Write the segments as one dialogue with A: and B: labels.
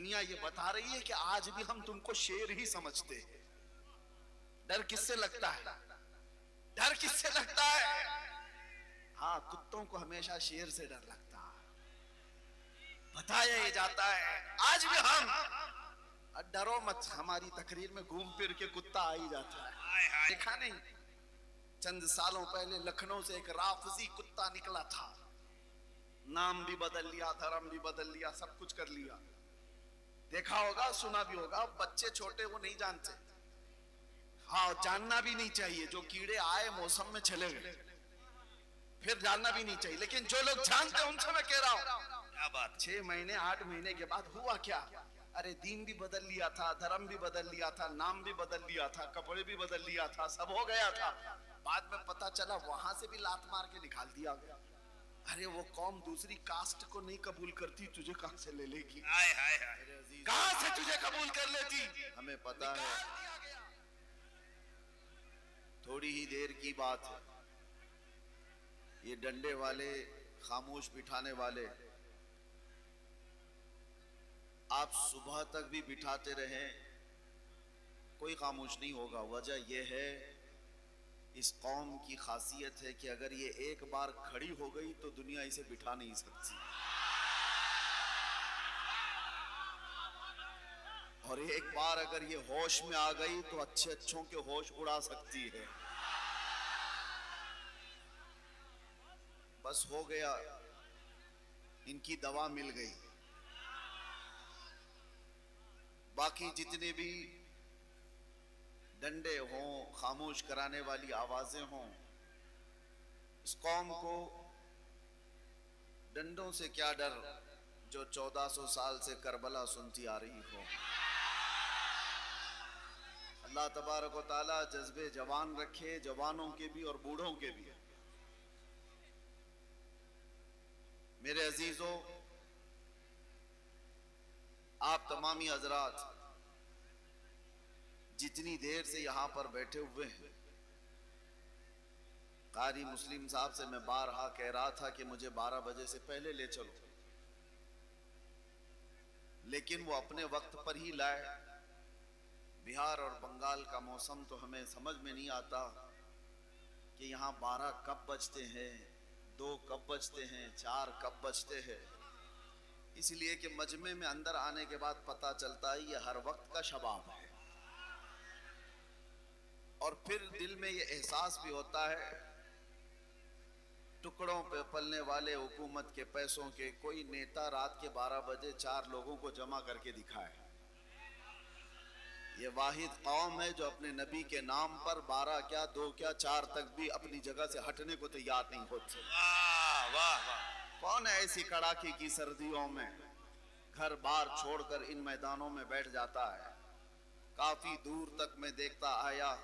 A: دنیا یہ بتا رہی ہے کہ آج بھی ہم تم کو شیر ہی سمجھتے ہیں. ڈر کس سے لگتا ہے؟ ڈر کس سے لگتا ہے؟ ہاں کتوں کو ہمیشہ شیر سے ڈر لگتا ہے. بتایا یہ جاتا ہے آج بھی ہم ڈرو مت، ہماری تقریر میں گھوم پھر کے کتا آ ہی جاتا ہے. دیکھا نہیں چند سالوں پہلے لکھنؤ سے ایک رافضی کتا نکلا تھا، نام بھی بدل لیا، دھرم بھی بدل لیا، سب کچھ کر لیا. دیکھا ہوگا، سنا بھی ہوگا. بچے چھوٹے وہ نہیں جانتے، ہاں جاننا بھی نہیں چاہیے. جو کیڑے آئے موسم میں چلے گئے، پھر جاننا بھی نہیں چاہیے. لیکن جو لوگ جانتے ہیں ان سے میں کہہ رہا ہوں، کیا بات 6 مہینے 8 مہینے کے بعد ہوا کیا؟ ارے دین بھی بدل لیا تھا، دھرم بھی بدل لیا تھا، نام بھی بدل لیا تھا، کپڑے بھی بدل لیا تھا، سب ہو گیا تھا. بعد میں پتا چلا وہاں سے بھی لات مار کے نکال دیا گیا. ارے وہ قوم دوسری کاسٹ کو نہیں قبول کرتی، تجھے کہاں سے لے لے گی؟ کہاں سے تجھے قبول کر لیتی؟ ہمیں پتا ہے تھوڑی ہی دیر کی بات ہے. یہ ڈنڈے والے، خاموش بٹھانے والے، آپ صبح تک بھی بٹھاتے رہیں کوئی خاموش نہیں ہوگا. وجہ یہ ہے اس قوم کی خاصیت ہے کہ اگر یہ ایک بار کھڑی ہو گئی تو دنیا اسے بٹھا نہیں سکتی، اور ایک بار اگر یہ ہوش میں آ گئی تو اچھے اچھوں کے ہوش اڑا سکتی ہے. بس ہو گیا، ان کی دوا مل گئی. باقی جتنے بھی ڈنڈے ہوں، خاموش کرانے والی آوازیں ہوں، اس قوم کو ڈنڈوں سے کیا ڈر جو 1400 سال سے کربلا سنتی آ رہی ہو. اللہ تبارک و تعالی جذبے جوان رکھے، جوانوں کے بھی اور بوڑھوں کے بھی. میرے عزیزو، آپ تمامی حضرات جتنی دیر سے یہاں پر بیٹھے ہوئے ہیں، قاری مسلم صاحب سے میں بارہا کہہ رہا تھا کہ مجھے 12 بجے سے پہلے لے چلو، لیکن وہ اپنے وقت پر ہی لائے. بہار اور بنگال کا موسم تو ہمیں سمجھ میں نہیں آتا کہ یہاں 12 کب بجتے ہیں، 2 کب بجتے ہیں، 4 کب بجتے ہیں. اس لیے کہ مجمع میں اندر آنے کے بعد پتہ چلتا ہے یہ ہر وقت کا شباب ہے. اور پھر دل میں یہ احساس بھی ہوتا ہے ٹکڑوں پہ پلنے والے حکومت کے پیسوں کے کوئی نیتا رات کے 12 بجے 4 لوگوں کو جمع کر کے دکھائے. یہ واحد قوم ہے جو اپنے نبی کے نام پر 12 کیا 2 کیا 4 تک بھی اپنی جگہ سے ہٹنے کو تیار نہیں ہوتی. واہ واہ واہ! کون ہے ایسی کڑاکی کی سردیوں میں گھر بار چھوڑ کر ان میدانوں میں بیٹھ جاتا ہے؟ کافی دور تک میں دیکھتا آیا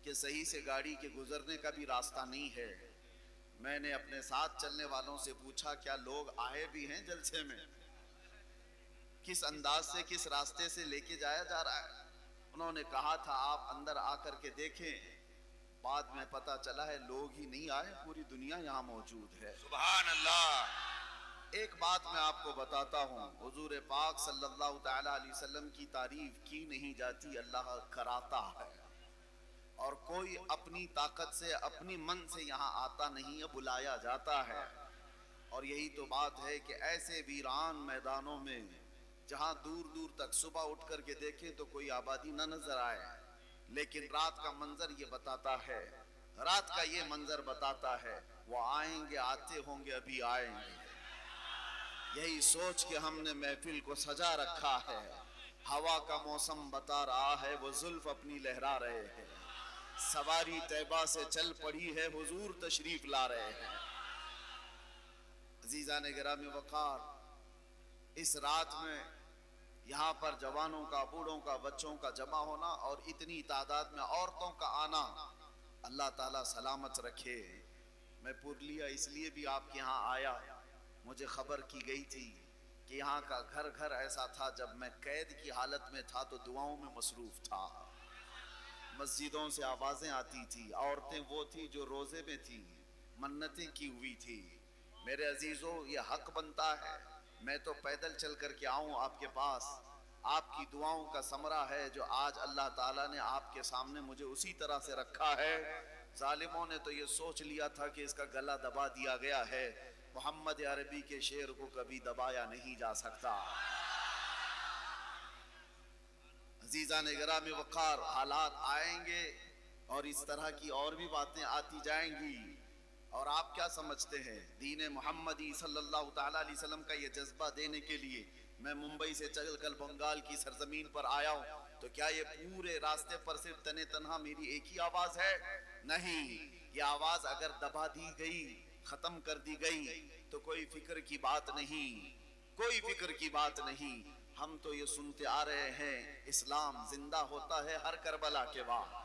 A: کہ صحیح سے گاڑی کے گزرنے کا بھی راستہ نہیں ہے. میں نے اپنے ساتھ چلنے والوں سے پوچھا کیا لوگ آئے بھی ہیں جلسے میں؟ کس انداز سے، کس راستے سے لے کے جایا جا رہا ہے؟ انہوں نے کہا تھا آپ اندر آ کر کے دیکھیں. بعد میں پتا چلا ہے لوگ ہی نہیں آئے، پوری دنیا یہاں موجود ہے. سبحان اللہ! ایک بات میں آپ کو بتاتا ہوں، حضور پاک صلی اللہ تعالی علیہ وسلم کی تعریف کی نہیں جاتی، اللہ کراتا ہے. اور کوئی اپنی طاقت سے، اپنی من سے یہاں آتا نہیں ہے، بلایا جاتا ہے. اور یہی تو بات ہے کہ ایسے ویران میدانوں میں جہاں دور دور تک صبح اٹھ کر کے دیکھیں تو کوئی آبادی نہ نظر آئے، لیکن رات کا منظر یہ بتاتا ہے، رات کا یہ منظر بتاتا ہے وہ آئیں گے، آتے ہوں گے، ابھی آئیں گے. یہی سوچ کے ہم نے محفل کو سجا رکھا ہے. ہوا کا موسم بتا رہا ہے وہ زلف اپنی لہرا رہے ہیں. سواری طیبہ سے چل پڑی ہے، حضور تشریف لا رہے ہیں. عزیزان گرامی وقار، اس رات میں یہاں پر جوانوں کا، بوڑھوں کا، بچوں کا جمع ہونا اور اتنی تعداد میں عورتوں کا آنا، اللہ تعالیٰ سلامت رکھے. میں پورنیہ اس لیے بھی آپ کے ہاں آیا، مجھے خبر کی گئی تھی کہ یہاں کا گھر گھر ایسا تھا. جب میں قید کی حالت میں تھا تو دعاؤں میں مصروف تھا. مسجدوں سے آوازیں آتی تھی، عورتیں وہ تھی جو روزے میں تھی، منتیں کی ہوئی تھی. میرے عزیزو، یہ حق بنتا ہے میں تو پیدل چل کر کے آؤں آپ کے پاس، آپ کی دعاؤں کا ثمرہ ہے جو آج اللہ تعالیٰ نے آپ کے سامنے مجھے اسی طرح سے رکھا ہے۔ ظالموں نے تو یہ سوچ لیا تھا کہ اس کا گلا دبا دیا گیا ہے، محمد عربی کے شعر کو کبھی دبایا نہیں جا سکتا۔ عزیزان گرامی وقار، حالات آئیں گے اور اس طرح کی اور بھی باتیں آتی جائیں گی، اور آپ کیا سمجھتے ہیں دین محمدی صلی اللہ تعالیٰ علیہ وسلم کا یہ جذبہ دینے کے لیے میں ممبئی سے چل کر بنگال کی سرزمین پر آیا ہوں، تو کیا یہ پورے راستے پر صرف تنے تنہا میری ایک ہی آواز ہے؟ نہیں، یہ آواز اگر دبا دی گئی، ختم کر دی گئی تو کوئی فکر کی بات نہیں، کوئی فکر کی بات نہیں۔ ہم تو یہ سنتے آ رہے ہیں اسلام زندہ ہوتا ہے ہر کربلا کے بعد۔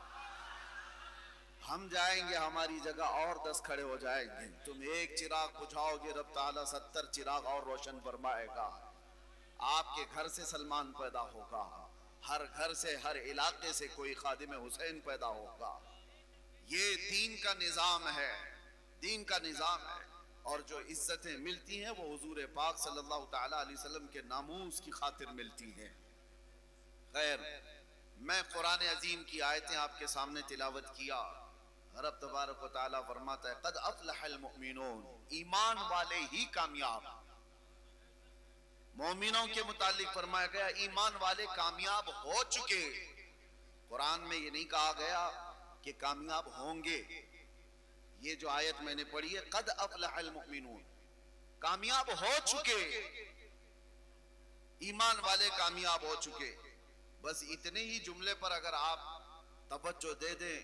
A: ہم جائیں گے، ہماری جگہ اور 10 کھڑے ہو جائیں گے، تم ایک چراغ بجھاؤ گے، رب تعالیٰ 70 چراغ اور روشن فرمائے گا۔ آپ کے گھر سے سلمان پیدا ہوگا، ہر گھر سے، ہر علاقے سے کوئی خادم حسین پیدا ہوگا۔ یہ دین کا نظام ہے، دین کا نظام ہے، اور جو عزتیں ملتی ہیں وہ حضور پاک صلی اللہ تعالیٰ علیہ وسلم کے ناموس کی خاطر ملتی ہیں۔ خیر، میں قرآن عظیم کی آیتیں آپ کے سامنے تلاوت کیا۔ رب تبارک و تعالیٰ فرماتا ہے قد افلح المؤمنون، ایمان والے ہی کامیاب۔ مومنوں کے متعلق فرمایا گیا ایمان والے کامیاب ہو چکے۔ قرآن میں یہ نہیں کہا گیا کہ کامیاب ہوں گے۔ یہ جو آیت میں نے پڑھی ہے قد افلح المؤمنون، کامیاب ہو چکے، ایمان والے کامیاب ہو چکے۔ بس اتنے ہی جملے پر اگر آپ توجہ دے دیں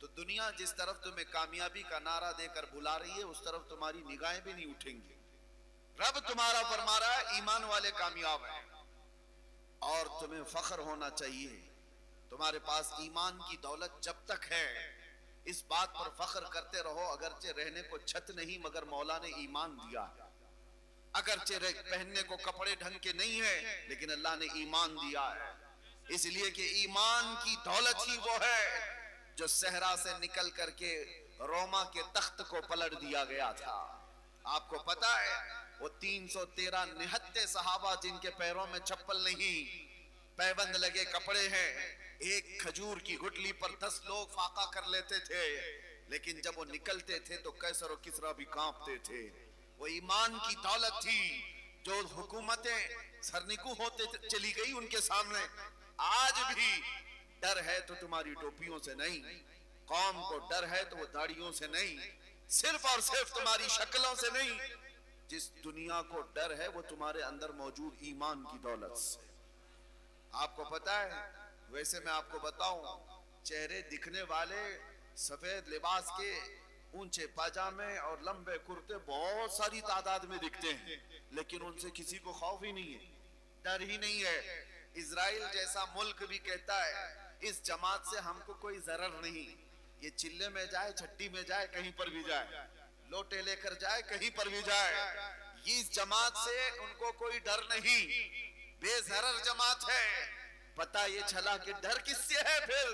A: تو دنیا جس طرف تمہیں کامیابی کا نعرہ دے کر بلا رہی ہے اس طرف تمہاری نگاہیں بھی نہیں اٹھیں گی۔ رب تمہارا فرما رہا ہے ایمان والے کامیاب ہیں، اور تمہیں فخر ہونا چاہیے۔ تمہارے پاس ایمان کی دولت جب تک ہے اس بات پر فخر کرتے رہو، اگرچہ رہنے کو چھت نہیں مگر مولا نے ایمان دیا ہے، اگرچہ پہننے کو کپڑے ڈھنگ کے نہیں ہیں لیکن اللہ نے ایمان دیا ہے، اس لیے کہ ایمان کی دولت ہی وہ ہے جو صحرا سے نکل کر کے روما کے تخت کو پلٹ دیا گیا تھا۔ آپ کو پتا ہے وہ 313 نہتے صحابہ جن کے پیروں میں چپل نہیں، پیبند لگے کپڑے ہیں، ایک کھجور کی گٹلی پر 10 لوگ فاقہ کر لیتے تھے، لیکن جب وہ نکلتے تھے تو قیصر و کسریٰ بھی کانپتے تھے۔ وہ ایمان کی دولت تھی جو حکومتیں سرنگو ہوتے چلی گئی ان کے سامنے۔ آج بھی ڈر ہے تو تمہاری ٹوپیوں سے نہیں، قوم کو ڈر ہے تو وہ داڑیوں سے نہیں، صرف اور صرف تمہاری شکلوں سے نہیں، جس دنیا کو ڈر ہے وہ تمہارے اندر موجود ایمان کی دولت سے۔ آپ کو پتا ہے، ویسے میں آپ کو بتاؤں، چہرے دکھنے والے سفید لباس کے اونچے پاجامے اور لمبے کرتے بہت ساری تعداد میں دکھتے ہیں، لیکن ان سے کسی کو خوف ہی نہیں ہے، ڈر ہی نہیں ہے۔ اسرائیل جیسا ملک بھی کہتا ہے اس جماعت سے ہم کو کوئی ضرر نہیں، یہ چلے میں جائے، چھٹی میں جائے، کہیں پر بھی جائے، لوٹے لے کر جائے، کہیں پر بھی جائے، یہ اس جماعت سے ان کو کوئی ڈر نہیں، بے ضرر جماعت ہے۔ پتہ یہ چلا کہ ڈر کس سے ہے پھر؟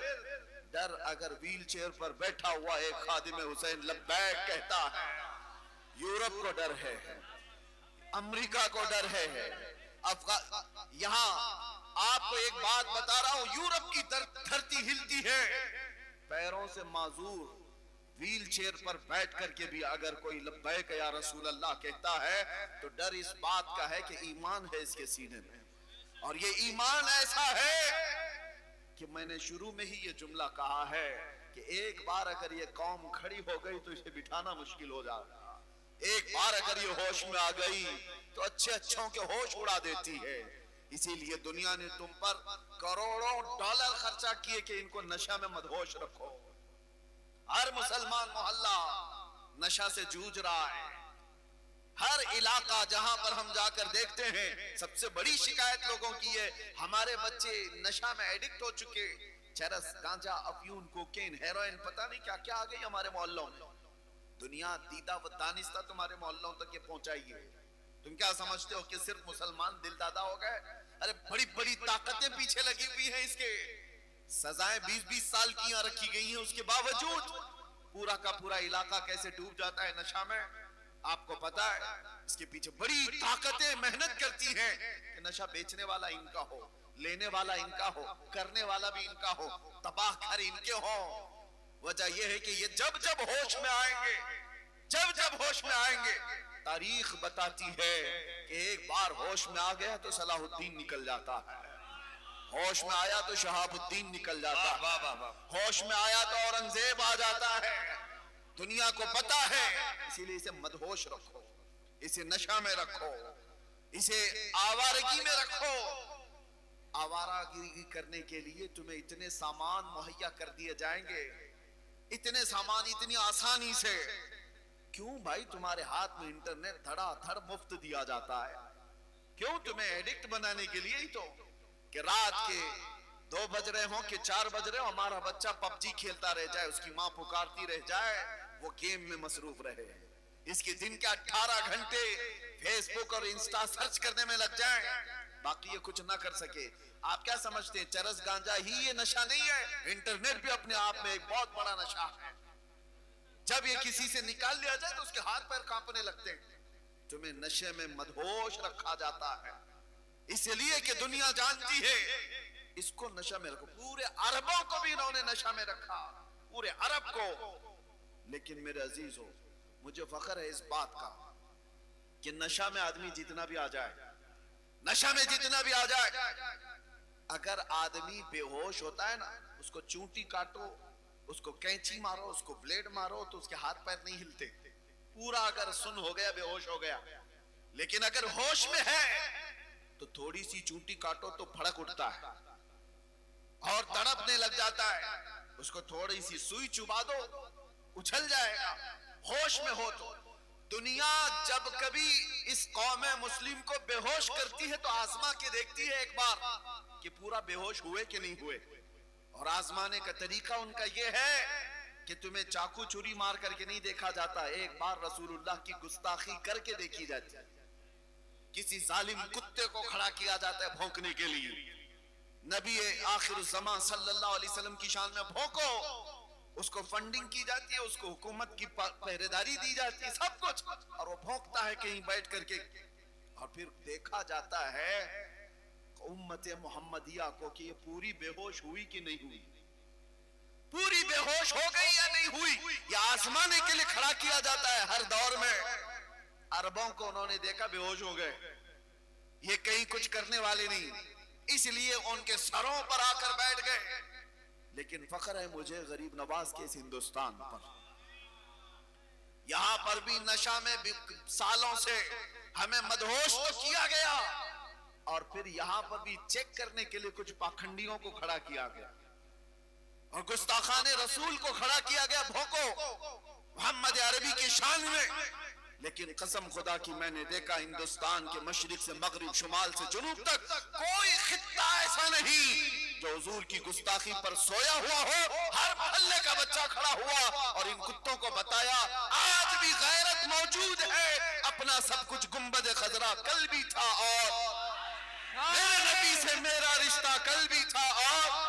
A: ڈر اگر ویل چیئر پر بیٹھا ہوا ایک خادم حسین لبیک کہتا ہے، یورپ کو ڈر ہے، امریکہ کو ڈر ہے، یہاں آپ کو ایک بات بتا رہا ہوں، یورپ کی دھرتی ہلتی ہے، پیروں سے معذور ویل چیئر پر بیٹھ کر کے بھی اگر کوئی لبیک یا رسول اللہ کہتا ہے تو ڈر اس بات کا ہے کہ ایمان ہے اس کے سینے میں، اور یہ ایمان ایسا ہے کہ میں نے شروع میں ہی یہ جملہ کہا ہے کہ ایک بار اگر یہ قوم کھڑی ہو گئی تو اسے بٹھانا مشکل ہو جاتا، ایک بار اگر یہ ہوش میں آ گئی تو اچھے اچھوں کے ہوش اڑا دیتی ہے۔ اسی لیے دنیا نے تم پر کروڑوں ڈالر خرچہ کیے کہ ان کو نشہ میں مدہوش رکھو۔ ہر مسلمان محلہ نشہ سے جوجھ رہا ہے، ہر علاقہ جہاں پر ہم جا کر دیکھتے ہیں سب سے بڑی شکایت لوگوں کی ہے ہمارے بچے نشہ میں ایڈکٹ ہو چکے، چرس، گانجا، افیون، کوکین، ہیروئن، پتہ نہیں کیا کیا آ گئی ہمارے محلوں میں۔ دنیا دیدہ و دانستہ تمہارے محلوں تک یہ پہنچائی ہے، تم کیا سمجھتے ہو کہ صرف مسلمان دل دادا ہو گئے؟ ارے بڑی بڑی طاقتیں پیچھے لگی ہوئی ہیں، اس کے سزائیں 20-20 سال کی یہاں رکھی گئی ہیں، اس کے باوجود پورا کا پورا علاقہ کیسے ڈوب جاتا ہے نشہ میں۔ آپ کو پتا ہے اس کے پیچھے بڑی طاقتیں محنت کرتی ہیں کہ نشہ بیچنے والا ان کا ہو، لینے والا ان کا ہو، کرنے والا بھی ان کا ہو، تباہ کر ان کے ہو. وجہ یہ ہے کہ یہ جب جب ہوش میں آئیں گے، جب جب ہوش میں آئیں گے، تاریخ بتاتی ہے کہ ایک بار ہوش میں آ گیا تو صلاح الدین نکل جاتا ہے، ہوش میں آیا تو شہاب الدین نکل جاتا ہے، ہوش میں آیا تو اورنگزیب آ جاتا ہے. دنیا کو پتا ہے، اسی لیے اسے مدہوش رکھو، اسے نشہ میں رکھو، اسے آوارگی میں رکھو. آوارگی کرنے کے لیے تمہیں اتنے سامان مہیا کر دیے جائیں گے، اتنے سامان اتنی آسانی سے. کیوں بھائی؟ تمہارے ہاتھ میں انٹرنیٹ دھڑا دھڑ مفت دیا جاتا ہے. کیوں؟ تمہیں ایڈکٹ بنانے کے لیے ہی تو، کہ رات کے 2 بج رہے ہوں کہ 4 بج رہے ہوں، ہمارا بچہ پب جی کھیلتا رہ جائے، اس کی ماں پکارتی رہ جائے، وہ گیم میں مصروف رہے. اس کے دن کے 18 گھنٹے فیس بک اور انسٹا سرچ کرنے میں لگ جائیں، باقی یہ کچھ نہ کر سکے. آپ کیا سمجھتے ہیں چرس گانجا ہی یہ نشہ نہیں ہے؟ انٹرنیٹ بھی اپنے آپ میں ایک بہت بڑا نشہ ہے. جب یہ کسی سے نکال لیا جائے تو اس کے ہاتھ پیر کانپنے لگتے ہیں. تمہیں نشے میں مدہوش رکھا جاتا ہے، اس لیے کہ دنیا جانتی ہے اس کو نشہ میں رکھو. پورے عربوں کو بھی انہوں نے نشہ میں رکھا، پورے عرب کو. لیکن میرے عزیزو، مجھے فخر ہے اس بات کا کہ نشہ میں آدمی جتنا بھی آ جائے، نشہ میں جتنا بھی آ جائے، اگر آدمی بے ہوش ہوتا ہے نا، اس کو چونٹی کاٹو، اس کو کینچی مارو، اس کو بلیڈ مارو تو اس کے ہاتھ پیر نہیں ہلتے. پورا اگر سن ہو گیا، بے ہوش ہو گیا. لیکن اگر ہوش میں ہے تو تھوڑی سی چونٹی کاٹو تو پھڑک اٹھتا ہے اور تڑپنے لگ جاتا ہے. اس کو تھوڑی سی سوئی چبا دو، اچھل جائے گا. ہوش میں ہو تو. دنیا جب کبھی اس قوم مسلم کو بے ہوش کرتی ہے تو آزما کے دیکھتی ہے ایک بار کہ پورا بے ہوش ہوئے کہ نہیں ہوئے. اور آزمانے کا طریقہ ان کا یہ ہے کہ تمہیں چاقو چھری مار کر کے نہیں دیکھا جاتا، ایک بار رسول اللہ کی گستاخی کر کے دیکھی جاتی ہے. کسی ظالم کتے کو کھڑا کیا جاتا ہے بھونکنے کے لیے، نبی آخر الزمان صلی اللہ علیہ وسلم کی شان میں بھونکو، اس کو فنڈنگ کی جاتی ہے، اس کو حکومت کی پہرے داری دی جاتی ہے، سب کچھ، اور وہ بھونکتا ہے کہیں بیٹھ کر کے. اور پھر دیکھا جاتا ہے امت محمدیہ کو کہ یہ پوری بے ہوش ہوئی کہ نہیں ہوئی، پوری بے ہوش ہو گئی یا نہیں ہوئی. یہ آزمانے کے لیے کھڑا کیا جاتا ہے ہر دور میں. عربوں کو انہوں نے دیکھا بے ہوش ہو گئے، یہ کہیں کچھ کرنے والے نہیں، اس لیے ان کے سروں پر آ کر بیٹھ گئے. لیکن فخر ہے مجھے غریب نواز کے اس ہندوستان پر، یہاں پر بھی نشہ میں سالوں سے ہمیں مدہوش تو کیا گیا، اور پھر یہاں پر بھی چیک کرنے کے لیے کچھ پاکھنڈیوں کو کھڑا کیا گیا اور گستاخان رسول کو کھڑا کیا گیا بھوکو محمد عربی کی شان میں. لیکن قسم خدا کی میں نے دیکھا ہندوستان کے مشرق سے مغرب، شمال سے جنوب تک کوئی خطہ ایسا نہیں جو حضور کی گستاخی پر سویا ہوا ہو. ہر محلے کا بچہ کھڑا ہوا اور ان کتوں کو بتایا آج بھی غیرت موجود ہے، اپنا سب کچھ گنبد خضرا کل بھی تھا، اور میرے نبی سے میرا رشتہ کل بھی تھا. اور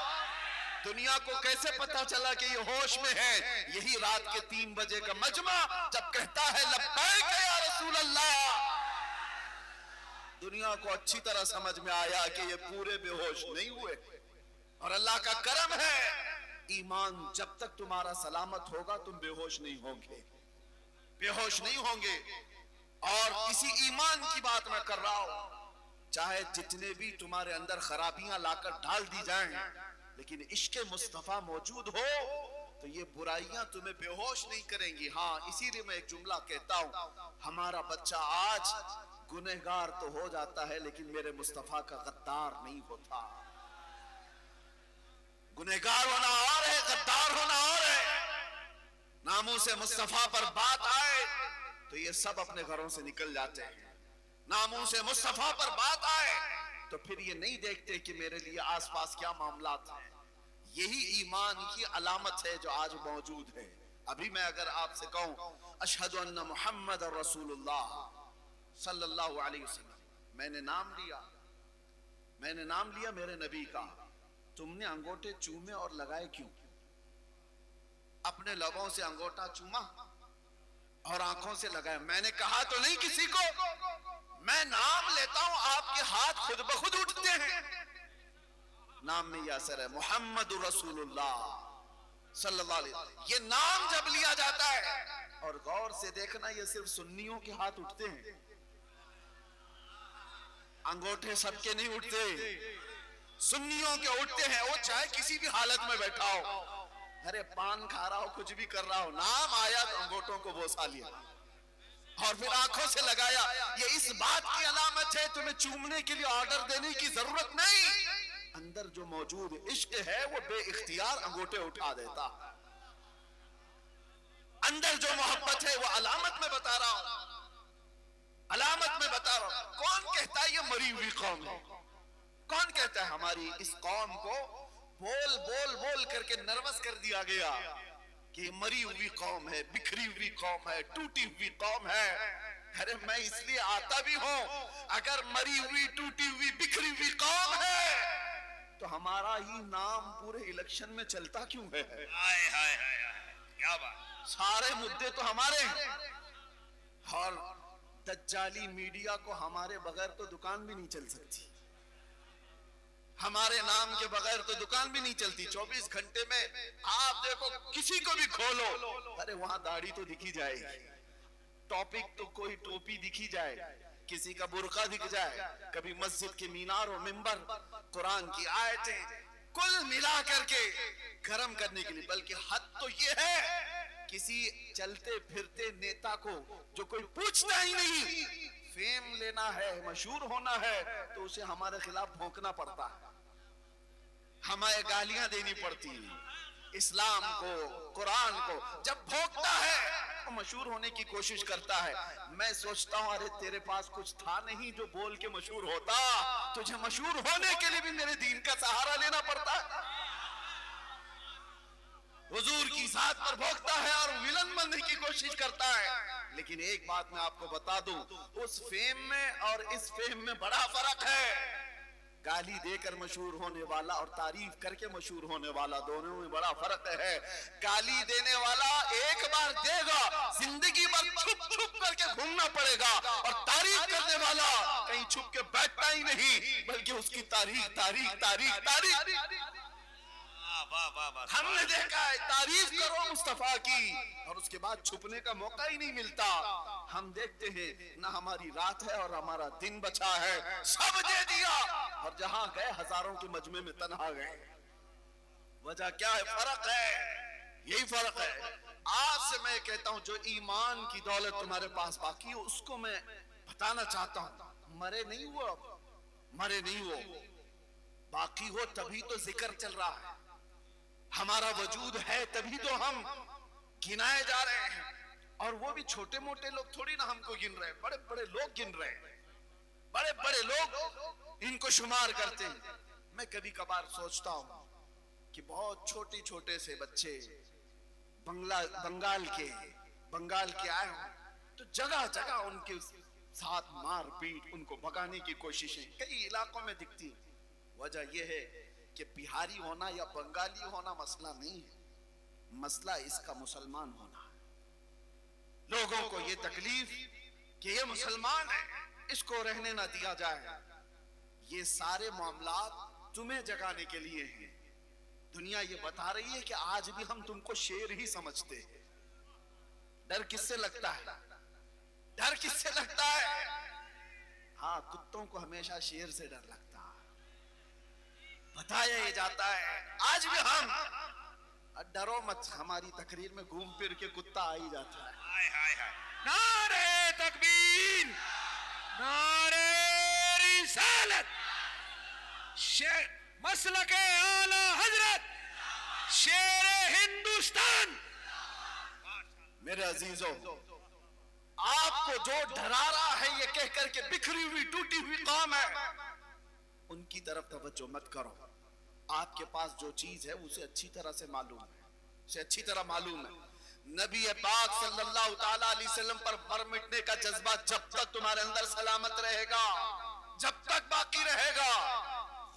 A: دنیا کو کیسے پتا چلا کہ یہ ہوش میں ہے؟ یہی رات کے 3 بجے کا مجمع جب کہتا ہے لبیک یا رسول اللہ. دنیا کو اچھی طرح سمجھ میں آیا کہ یہ پورے بے ہوش نہیں ہوئے. اور اللہ کا کرم ہے، ایمان جب تک تمہارا سلامت ہوگا تم بے ہوش نہیں ہوں گے، بے ہوش نہیں ہوں گے. اور اسی ایمان کی بات میں کر رہا ہوں، چاہے جتنے بھی تمہارے اندر خرابیاں لا کر ڈال دی جائیں، لیکن عشق مصطفیٰ موجود ہو تو یہ برائیاں تمہیں بے ہوش نہیں کریں گی. ہاں اسی لیے میں ایک جملہ کہتا ہوں، ہمارا بچہ آج گنہگار تو ہو جاتا ہے لیکن میرے مصطفیٰ کا غدار نہیں ہوتا. گنہگار ہونا اور ہے، غدار ہونا اور ہے. ناموس مصطفیٰ پر بات آئے تو یہ سب اپنے گھروں سے نکل جاتے ہیں. ناموس مصطفیٰ پر بات آئے تو پھر یہ نہیں دیکھتے کہ میرے لیے آس پاس کیا معاملات ہیں. یہی ایمان کی علامت ہے جو آج موجود ہے. ابھی میں اگر آپ سے کہوں اشہد ان محمد رسول اللہ صلی اللہ علیہ وسلم، میں نے نام لیا میرے نبی کا، تم نے انگوٹھے چومے اور لگائے کیوں؟ اپنے لبوں سے انگوٹھا چوما اور آنکھوں سے لگائے. میں نے کہا تو نہیں کسی کو، میں نام لیتا ہوں آپ کے ہاتھ خود بخود اٹھتے ہیں. نام میں یہ اثر ہے محمد رسول اللہ صلی اللہ علیہ وسلم. یہ نام جب لیا جاتا ہے، اور غور سے دیکھنا یہ صرف سنیوں کے ہاتھ اٹھتے ہیں، انگوٹھے سب کے نہیں اٹھتے، سنیوں کے اٹھتے ہیں. وہ چاہے کسی بھی حالت میں بیٹھا ہو، ارے پان کھا رہا ہو، کچھ بھی کر رہا ہو، نام آیا تو انگوٹھوں کو بوسا لیا اور پھر آنکھوں سے لگایا. یہ اس بات کی علامت ہے تمہیں چومنے کے لیے آرڈر دینے کی ضرورت نہیں، اندر جو موجود عشق ہے وہ بے اختیار انگوٹھے اٹھا دیتا. اندر جو محبت ہے وہ علامت میں بتا رہا ہوں، علامت میں بتا رہا ہوں. کون کہتا ہے یہ مری ہوئی قوم ہے؟ کون کہتا ہے ہماری اس قوم کو بول بول بول کر کے نروس کر دیا گیا کہ یہ مری ہوئی قوم ہے، بکھری ہوئی قوم ہے، ٹوٹی ہوئی قوم ہے؟ ارے میں اس لیے آتا بھی ہوں، اگر مری ہوئی ٹوٹی ہوئی بکھری ہوئی قوم ہے تو ہمارا ہی نام پورے الیکشن میں چلتا کیوں ہے؟ کیا بات، سارے مدعے تو ہمارے ہیں، اور دجالی میڈیا کو ہمارے بغیر تو دکان بھی نہیں چل سکتی، ہمارے نام کے بغیر تو دکان بھی نہیں چلتی. 24 گھنٹے میں آپ دیکھو کسی کو بھی کھولو، ارے وہاں داڑھی تو دکھی جائے گی، ٹاپک تو کوئی ٹوپی دکھی جائے، کسی کا برقع دکھ جائے، کبھی مسجد کے مینار و منبر قرآن کی آیتیں، کل ملا کر کے گرم کرنے کے لیے. بلکہ حد تو یہ ہے کسی چلتے پھرتے نیتا کو جو کوئی پوچھتا ہی نہیں، فیم لینا ہے، مشہور ہونا ہے، تو اسے ہمارے خلاف بھونکنا پڑتا ہے، ہمیں گالیاں دینی پڑتی. اسلام کو، قرآن کو جب بھونکتا ہے تو مشہور ہونے کی کوشش کرتا ہے. میں سوچتا ہوں ارے تیرے پاس کچھ تھا نہیں جو بول کے مشہور ہوتا، تجھے مشہور ہونے کے لیے بھی میرے دین کا سہارا لینا پڑتا ہے. حضور کی ذات پر بھونکتا ہے اور ولن بننے کی کوشش کرتا ہے. لیکن ایک بات میں آپ کو بتا دوں، اس فیم میں اور اس فیم میں بڑا فرق ہے. گالی دے کر مشہور ہونے والا اور تعریف کر کے مشہور ہونے والا، دونوں میں بڑا فرق ہے. گالی دینے والا ایک بار دے گا، زندگی بھر چھپ چھپ کر کے گھومنا پڑے گا، اور تعریف کرنے والا کہیں چھپ کے بیٹھتا ہی نہیں، بلکہ اس کی تاریخ تاریخ تاریخ تاریخ. ہم نے دیکھا ہے تعریف کرو مصطفیٰ کی اور اس کے بعد چھپنے کا موقع ہی نہیں ملتا. ہم دیکھتے ہیں نہ ہماری رات ہے اور ہمارا دن بچا ہے، سب دے دیا اور جہاں گئے ہزاروں کے مجمع میں تنہا گئے. وجہ کیا ہے؟ فرق ہے، یہی فرق ہے. آج سے میں کہتا ہوں جو ایمان کی دولت تمہارے پاس باقی ہو اس کو میں بتانا چاہتا ہوں. مرے نہیں ہو، مرے نہیں ہو، باقی ہو تبھی تو ذکر چل رہا ہے. ہمارا وجود ہے تبھی تو ہم گنائے جا رہے ہیں، اور وہ بھی چھوٹے موٹے لوگ تھوڑی نہ ہم کو گن رہے، بڑے بڑے لوگ گن رہے ہیں، بڑے بڑے لوگ ان کو شمار کرتے ہیں. میں کبھی کبھار سوچتا ہوں کہ بہت چھوٹے چھوٹے سے بچے بنگال کے آئے ہوں تو جگہ جگہ ان کے ساتھ مار پیٹ، ان کو بھگانے کی کوششیں کئی علاقوں میں دکھتی. وجہ یہ ہے کہ بہاری ہونا یا بنگالی ہونا مسئلہ نہیں ہے، مسئلہ اس کا مسلمان ہونا ہے. لوگوں کو یہ تکلیف کہ یہ مسلمان ہے، اس کو رہنے نہ دیا جائے. یہ سارے معاملات تمہیں جگانے کے لیے ہیں. دنیا یہ بتا رہی ہے کہ آج بھی ہم تم کو شیر ہی سمجھتے ہیں. ڈر کس سے لگتا ہے؟ ڈر کس سے لگتا ہے؟ ہاں، کتوں کو ہمیشہ شیر سے ڈر لگتا ہے. بتایا یہ جاتا ہے آج بھی ہم، ڈرو مت، ہماری تقریر میں گھوم پھر کے کتا آ ہی جاتا ہے.
B: نعرہ تکبیر، نعرہ رسالت، مسلک اعلی حضرت، شیر ہندوستان.
A: میرے عزیزوں، آپ کو جو ڈرا رہا ہے یہ کہہ کر کے بکھری ہوئی ٹوٹی ہوئی قوم ہے، ان کی طرف توجہ مت کرو. آپ کے پاس جو چیز ہے اسے اچھی طرح سے معلوم ہے، اسے اچھی طرح معلوم ہے. نبی پاک صلی اللہ تعالیٰ علیہ وسلم پر مر مٹنے کا جذبہ جب تک تمہارے اندر سلامت رہے گا، جب تک باقی رہے گا،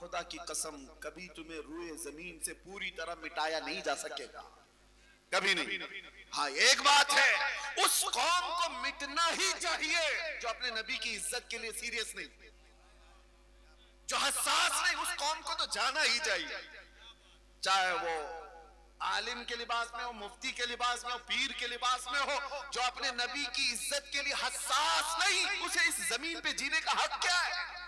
A: خدا کی قسم کبھی تمہیں روئے زمین سے پوری طرح مٹایا نہیں جا سکے گا، کبھی نہیں. ہاں ایک بات ہے، اس قوم کو مٹنا ہی چاہیے جو اپنے نبی کی عزت کے لیے سیریس نہیں، جو حساس نہیں اس قوم کو تو جانا ہی چاہیے، چاہے وہ عالم کے لباس میں ہو، مفتی کے لباس میں ہو، پیر کے لباس میں ہو، جو اپنے نبی کی عزت کے لیے حساس نہیں، اسے اس زمین پہ جینے کا حق کیا ہے؟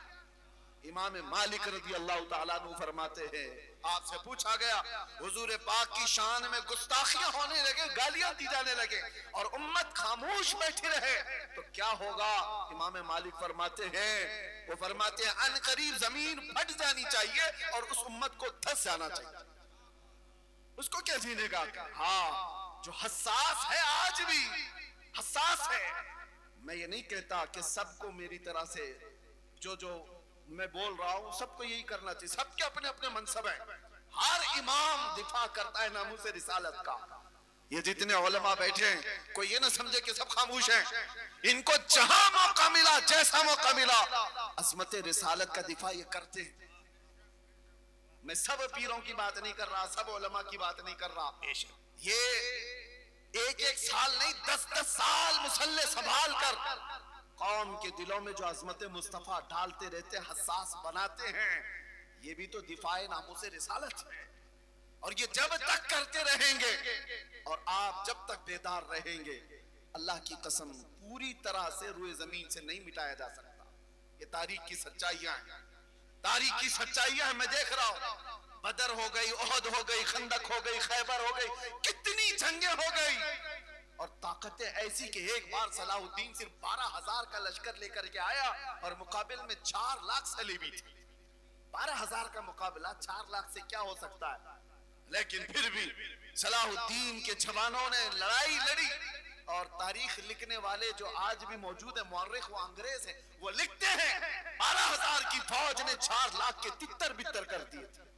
A: امام مالک رضی اللہ تعالیٰ عنہ فرماتے ہیں، آپ سے پوچھا گیا حضور پاک کی شان میں گستاخیاں ہونے لگے، گالیاں دی جانے لگے اور امت خاموش بیٹھی رہے تو کیا ہوگا؟ امام مالک فرماتے ہیں، وہ فرماتے ہیں ان قریب زمین پھٹ جانی چاہیے اور اس امت کو دھس جانا چاہیے، اس کو کیا جینے گا؟ ہاں جو حساس ہے، آج بھی حساس ہے۔ میں یہ نہیں کہتا کہ سب کو میری طرح سے جو میں بول رہا ہوں سب کو یہی کرنا چاہیے، سب کے اپنے اپنے منصب ہیں، ہر امام دفاع کرتا ہے ناموس رسالت کا۔ یہ جتنے علماء بیٹھے ہیں کوئی یہ نہ سمجھے کہ سب خاموش ہیں، ان کو جہاں موقع ملا، جیسا موقع ملا، عصمت رسالت کا دفاع یہ کرتے ہیں۔ میں سب پیروں کی بات نہیں کر رہا، سب علماء کی بات نہیں کر رہا، یہ ایک ایک سال نہیں 10 سال مسلح سنبھال کر قوم کے دلوں میں جو عظمت مصطفیٰ ڈالتے رہتے، حساس بناتے ہیں، یہ بھی تو دفاع ناموس رسالت ہے۔ اور یہ جب تک کرتے رہیں گے اور آپ جب تک بیدار رہیں گے، اللہ کی قسم پوری طرح سے روئے زمین سے نہیں مٹایا جا سکتا۔ یہ تاریخ کی سچائیاں ہیں، تاریخ کی سچائیاں ہیں۔ میں دیکھ رہا ہوں بدر ہو گئی، احد ہو گئی، خندق ہو گئی، خیبر ہو گئی، کتنی جنگیں ہو گئی اور طاقتیں ایسی کہ ایک بار صلاح الدین صرف 12,000 کا لشکر لے کر کے آیا اور مقابل میں 4 لاکھ صلیبی تھے۔ 12,000 کا مقابلہ 4 لاکھ سے کیا ہو سکتا ہے؟ لیکن پھر بھی صلاح الدین کے جوانوں نے لڑائی لڑی اور تاریخ لکھنے والے جو آج بھی موجود ہیں، مورخ و انگریز ہیں، وہ لکھتے ہیں 12,000 کی فوج نے 4 لاکھ کے تتر بتر کر دیے تھے۔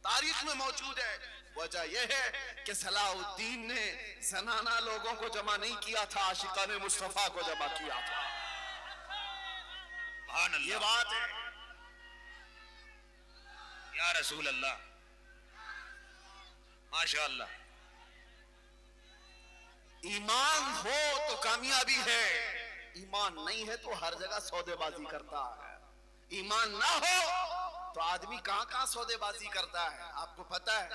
A: تاریخ میں موجود ہے۔ وجہ یہ ہے کہ صلاح الدین نے زنانہ لوگوں کو جمع نہیں کیا تھا، عاشقان مصطفیٰ کو جمع کیا تھا۔ یہ بات ہے
B: یا رسول اللہ، ماشاءاللہ۔
A: ایمان ہو تو کامیابی ہے، ایمان نہیں ہے تو ہر جگہ سودے بازی کرتا ہے۔ ایمان نہ ہو تو آدمی کہاں سودے بازی کرتا ہے۔ آپ کو پتا ہے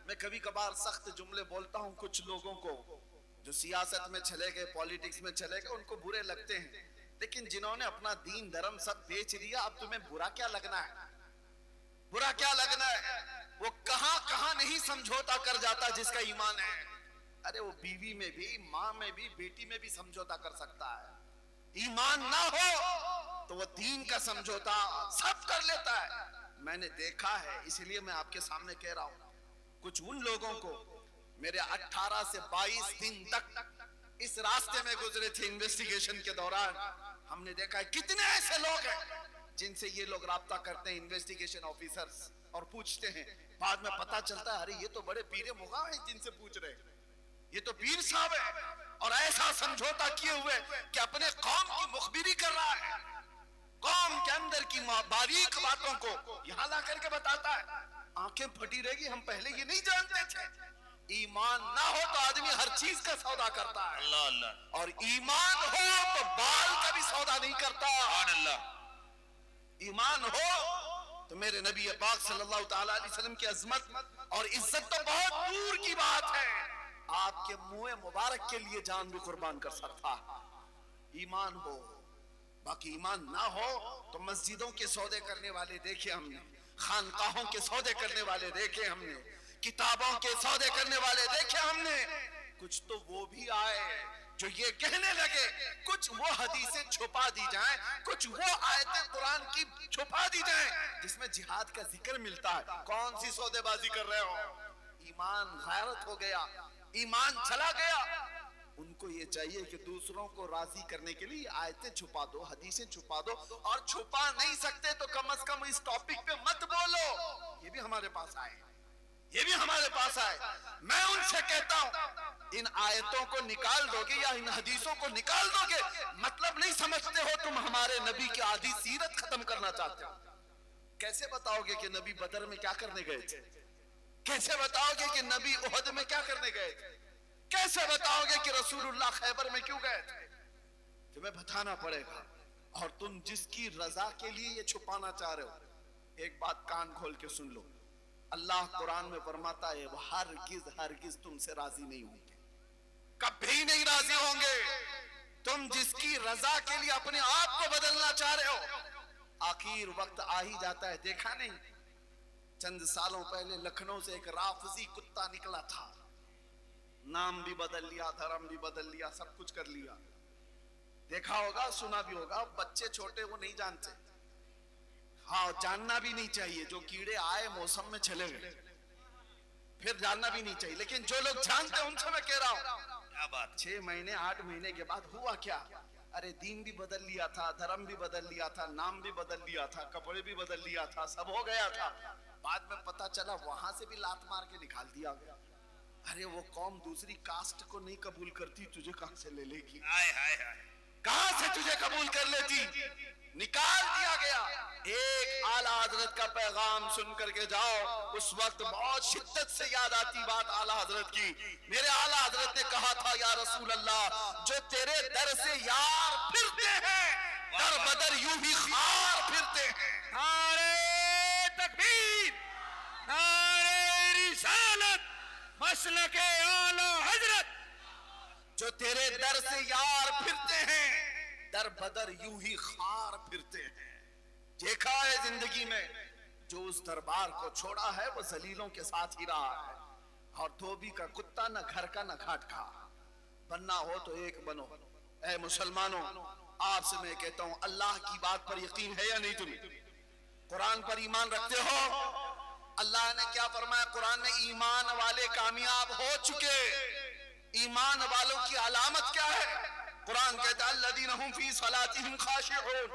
A: میں کبھی کبھار سخت جملے بولتا ہوں کچھ لوگوں کو جو سیاست میں چلے گئے، پولیٹکس میں چلے گئے، ان کو برے لگتے ہیں، لیکن جنہوں نے اپنا دین دھرم سب بیچ دیا، اب تمہیں برا کیا لگنا ہے؟ برا کیا لگنا ہے؟ وہ کہاں نہیں سمجھوتا کر جاتا جس کا ایمان ہے۔ ارے وہ بیوی میں بھی، ماں میں بھی، بیٹی میں بھی سمجھوتا کر سکتا ہے۔ ایمان نہ ہو تو وہ دین کا سمجھوتا سب کر لیتا ہے۔ میں نے دیکھا ہے، اس لیے میں آپ کے سامنے کہہ رہا ہوں، کچھ ان لوگوں کو میرے 18 سے 22 دن تک اس راستے میں گزرے تھے انویسٹیگیشن کے دوران، ہم نے دیکھا ہے کتنے ایسے لوگ ہیں جن سے یہ لوگ رابطہ کرتے ہیں، انویسٹیگیشن آفیسرز، اور پوچھتے ہیں، بعد میں پتا چلتا ہے ارے یہ تو بڑے پیر مغاں ہیں جن سے پوچھ رہے ہیں، یہ تو پیر صاحب ہے، اور ایسا سمجھوتا کیے ہوئے کہ اپنے قوم کی مخبری کر رہا ہے، قوم کے اندر کی باریک باتوں کو یہاں لا کر کے بتاتا ہے۔ آنکھیں پھٹی رہے گی، ہم پہلے یہ نہیں جانتے تھے۔ ایمان نہ ہو تو آدمی ہر چیز کا سودا کرتا ہے،
B: اللہ اللہ،
A: اور ایمان ہو تو بال کا بھی سودا نہیں کرتا۔
B: سبحان اللہ۔
A: ایمان ہو تو میرے نبی پاک صلی اللہ تعالیٰ علیہ وسلم کی عظمت اور عزت تو بہت دور کی بات ہے، آپ کے منہ مبارک کے لیے جان بھی قربان کر سکتا ہے۔ ایمان ہو، باقی ایمان نہ ہو تو مسجدوں کے سودے کرنے والے دیکھے ہم نے، خانقاہوں کے سودے کرنے والے دیکھے ہم نے، کتابوں کے سودے کرنے والے دیکھے ہم نے۔ کچھ تو وہ بھی آئے جو یہ کہنے لگے کچھ وہ حدیثیں چھپا دی جائیں، کچھ وہ آیتیں قرآن کی چھپا دی جائیں جس میں جہاد کا ذکر ملتا ہے۔ کون سی سودے بازی کر رہے ہو؟ ایمان غیرت ہو گیا، ایمان چلا گیا۔ ان کو یہ چاہیے کہ دوسروں کو راضی کرنے کے لیے آیتیں چھپا دو، حدیثیں چھپا دو، اور چھپا نہیں سکتے تو کم از کم اس ٹاپک پہ مت بولو۔ یہ بھی ہمارے پاس آئے، یہ بھی ہمارے پاس آئے۔ میں ان سے کہتا ہوں ان آیتوں کو نکال دو گے یا ان حدیثوں کو نکال دو گے، مطلب نہیں سمجھتے ہو تم ہمارے نبی کی آدھی سیرت ختم کرنا چاہتے ہو۔ کیسے بتاؤ گے کہ نبی بدر میں کیا کرنے گئے تھے؟ کیسے بتاؤ گے کہ نبی احد میں کیا کرنے گئے تھے؟ کیسے بتاؤ گے کہ رسول اللہ خیبر میں کیوں گئے تھے؟ تمہیں بتانا پڑے گا، اور تم جس کی رضا کے لیے یہ چھپانا چاہ رہے ہو ایک بات کان کھول کے سن لو، اللہ قرآن میں فرماتا ہے وہ ہرگز ہرگز تم سے راضی نہیں ہوں گے، کبھی نہیں راضی ہوں گے۔ تم جس کی رضا کے لیے اپنے آپ کو بدلنا چاہ رہے ہو، آخر وقت آ ہی جاتا ہے۔ دیکھا نہیں چند سالوں پہلے لکھنؤ سے ایک رافضی کتا نکلا تھا، نام بھی بدل لیا، دھرم بھی بدل لیا، سب کچھ کر لیا۔ دیکھا ہوگا، سنا بھی ہوگا، بچے چھوٹے وہ نہیں جانتے، ہاں جاننا بھی نہیں چاہیے، جو کیڑے آئے موسم میں چلے گئے پھر جاننا بھی نہیں چاہیے، لیکن جو لوگ جانتے ہیں ان سے میں کہہ رہا ہوں،
B: کیا بات
A: 6 مہینے 8 مہینے کے بعد ہوا کیا؟ ارے دین بھی بدل لیا تھا، دھرم بھی بدل لیا تھا، نام بھی بدل لیا تھا، کپڑے بھی بدل لیا تھا، سب ہو گیا تھا، بعد میں پتا چلا وہاں سے بھی لات مار کے نکال دیا گیا۔ ارے وہ قوم دوسری کاسٹ کو نہیں قبول کرتی، تجھے کہاں سے لے لے گی؟
B: ہائے ہائے ہائے،
A: کہاں سے تجھے قبول کر لیتی؟ نکال دیا گیا۔ ایک اعلیٰ حضرت کا پیغام سن کر کے جاؤ، اس وقت بہت شدت سے یاد آتی بات اعلیٰ حضرت کی۔ میرے اعلیٰ حضرت نے کہا تھا یا رسول اللہ، جو تیرے در سے یار پھرتے ہیں در بدر یوں ہی خار پھرتے ہیں۔
B: نعرہ تکبیر، نعرہ رسالت، مسلک اعلی حضرت۔
A: جو تیرے در سے یار پھرتے ہیں در بدر یوں ہی خار پھرتے ہیں۔ دیکھا ہے زندگی میں جو اس دربار کو چھوڑا ہے وہ ذلیلوں کے ساتھ ہی رہا ہے، اور دھوبی کا کتا نہ گھر کا نہ گھاٹ کا۔ بننا ہو تو ایک بنو۔ اے مسلمانوں، آپ سے میں کہتا ہوں، اللہ کی بات پر یقین ہے یا نہیں تمہیں؟ قرآن پر ایمان رکھتے ہو؟ اللہ نے کیا فرمایا قرآن نے؟ ایمان والے کامیاب ہو چکے۔ ایمان والوں کی علامت کیا ہے؟ قرآن کہتا ہے الذین هم فی صلاتهم خاشعون،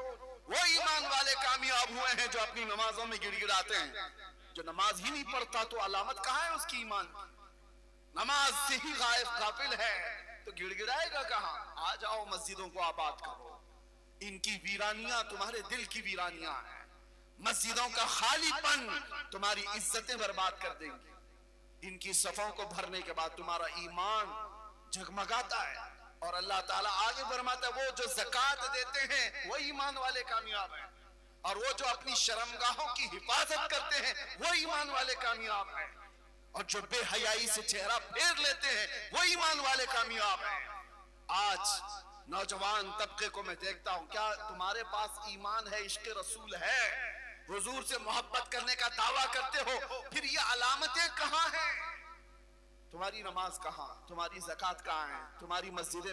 A: وہ ایمان والے کامیاب ہوئے ہیں جو اپنی نمازوں میں گڑ گڑاتے ہیں۔ جو نماز ہی نہیں پڑھتا تو علامت کہاں ہے اس کی ایمان کی؟ نماز سے ہی غافل ہے تو گڑ گڑائے گا کہاں؟ آ جاؤ مسجدوں کو آباد کرو، ان کی ویرانیاں تمہارے دل کی ویرانیاں ہیں، مسجدوں کا خالی پن تمہاری عزتیں برباد کر دیں گی، ان کی صفوں کو بھرنے کے بعد تمہارا ایمان جگمگاتا ہے۔ اور اللہ تعالیٰ آگے فرماتا ہے وہ جو زکوٰۃ دیتے ہیں وہ ایمان والے کامیاب ہیں، اور وہ جو اپنی شرمگاہوں کی حفاظت کرتے ہیں وہ ایمان والے کامیاب ہیں، اور جو بے حیائی سے چہرہ پھیر لیتے ہیں وہ ایمان والے کامیاب ہیں۔ آج نوجوان طبقے کو میں دیکھتا ہوں، کیا تمہارے پاس ایمان ہے، عشق رسول ہے، حضور سے محبت کرنے کا دعویٰ کرتے ہو، پھر یہ علامتیں کہاں ہیں؟ تمہاری نماز کہاں؟ تمہاری زکوٰۃ کہاں ہے؟ تمہاری مسجدیں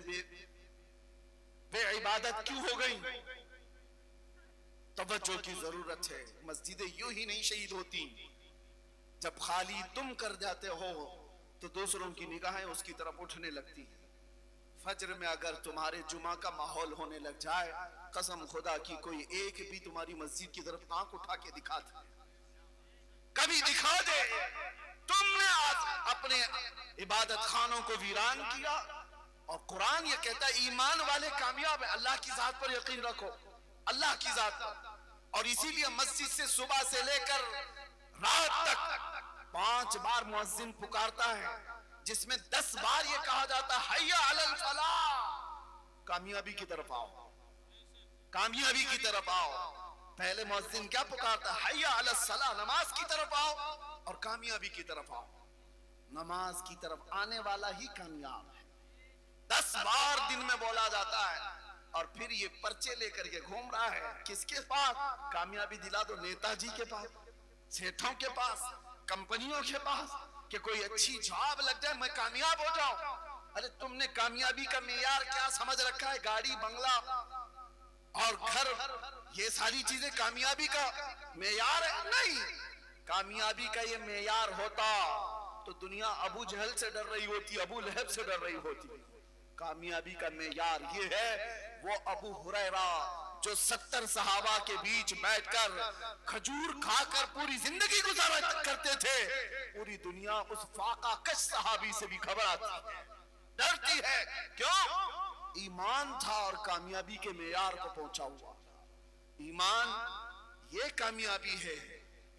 A: بے عبادت کیوں ہو گئیں؟ توجہ کی ضرورت ہے۔ مسجدیں یوں ہی نہیں شہید ہوتی، جب خالی تم کر جاتے ہو تو دوسروں کی نگاہیں اس کی طرف اٹھنے لگتی ہیں۔ فجر میں اگر تمہارے جمعہ کا ماحول ہونے لگ جائے، قسم خدا کی کوئی ایک بھی تمہاری مسجد کی طرف آنکھ اٹھا کے دکھا دے، کبھی دکھا دے۔ تم نے آج اپنے عبادت خانوں کو ویران کیا، اور قرآن یہ کہتا ہے ایمان والے کامیاب ہیں۔ اللہ کی ذات پر یقین رکھو، اللہ کی ذات پر۔ اور اسی لیے مسجد سے صبح سے لے کر رات تک 5 بار مؤذن پکارتا ہے، جس میں 10 بار یہ کہا جاتا ہے حی علی الفلاح، کامیابی کی طرف آؤ، کامیابی کی طرف آؤ۔ پہلے مؤذن کیا پکارتا ہے؟ حی علی الصلاح، نماز کی طرف آؤ اور کامیابی کی طرف آؤ۔ نماز کی طرف آنے والا ہی کامیاب ہے۔ 10 بار دن میں بولا جاتا ہے، اور پھر یہ پرچے لے کر کے گھوم رہا ہے کس کے پاس؟ کامیابی دلا دو نیتا جی کے پاس، سیٹھوں کے پاس، کمپنیوں کے پاس، کہ کوئی اچھی جاب لگ جائے میں کامیاب ہو جاؤں۔ ارے تم نے کامیابی کا معیار کیا سمجھ رکھا ہے؟ گاڑی، بنگلہ اور گھر، یہ ساری چیزیں کامیابی کا معیار ہے؟ نہیں، کامیابی کا یہ معیار ہوتا تو دنیا ابو جہل سے ڈر رہی ہوتی، ابو لہب سے ڈر رہی ہوتی۔ کامیابی کا معیار یہ ہے وہ ابو ہریرہ جو 70 صحابہ کے بیچ بیٹھ کر کھجور کھا کر پوری زندگی گزارا کرتے تھے، پوری دنیا اس فاقہ کش صحابی سے بھی گھبراتی ہے، ڈرتی ہے۔ کیوں؟ ایمان تھا اور کامیابی کے معیار کو پہنچا ہوا۔ ایمان یہ کامیابی ہے،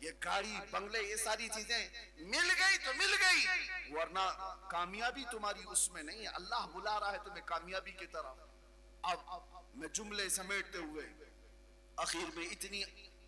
A: یہ گاڑی، بنگلے، یہ ساری چیزیں مل گئی تو مل گئی، ورنہ کامیابی تمہاری اس میں نہیں ہے۔ اللہ بلا رہا ہے تمہیں کامیابی کی طرف۔ اب میں جملے سمیٹتے ہوئے اخیر میں اتنی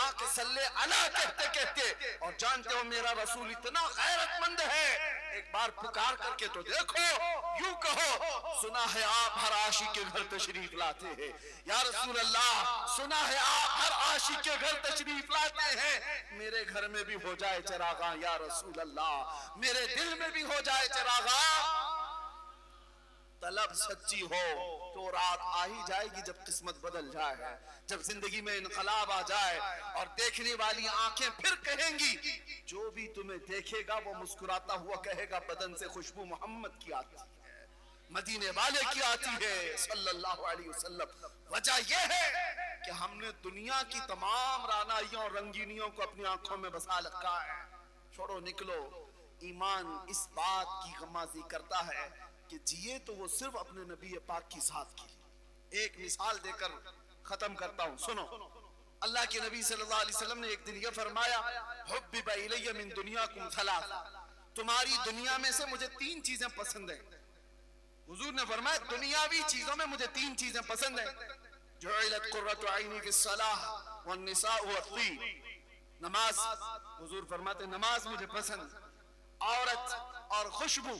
A: آنکھ صلی اللہ کہتے کہتے، اور جانتے ہو میرا رسول اتنا غیرت مند ہے، ایک بار پکار کر کے تو دیکھو، یوں کہو سنا ہے آپ ہر عاشق کے گھر تشریف لاتے ہیں، یا رسول اللہ سنا ہے آپ ہر عاشق کے گھر تشریف لاتے ہیں، میرے گھر میں بھی ہو جائے چراغاں یا رسول اللہ، میرے دل میں بھی ہو جائے چراغاں۔ طلب سچی ہو تو رات آ ہی جائے گی جب قسمت بدل جائے، جب زندگی میں انقلاب آ جائے اور دیکھنے والی آنکھیں پھر کہیں گی، جو بھی تمہیں دیکھے گا وہ مسکراتا ہوا کہے گا بدن سے خوشبو محمد کی آتی ہے، مدینے والے کی آتی ہے صلی اللہ علیہ وسلم۔ وجہ یہ ہے کہ ہم نے دنیا کی تمام رعنائیوں اور رنگینیوں کو اپنی آنکھوں میں بسا رکھا ہے۔ چھوڑو نکلو، ایمان اس بات کی غمازی کرتا ہے کہ جیے تو وہ صرف اپنے نبی پاک کی ذات کے لیے۔ ایک مثال دے کر ختم کرتا ہوں، سنو۔ اللہ کے نبی صلی اللہ علیہ وسلم نے ایک دن یہ فرمایا، حبب الی من دنیاکم ثلاث، تمہاری دنیا میں سے مجھے 3 چیزیں پسند ہیں۔ حضور نے فرمایا دنیاوی چیزوں میں مجھے 3 چیزیں پسند ہیں، جعلت قرۃ عینی فی الصلاۃ والنساء والطیب، نماز، حضور فرماتے نماز مجھے پسند، عورت اور خوشبو۔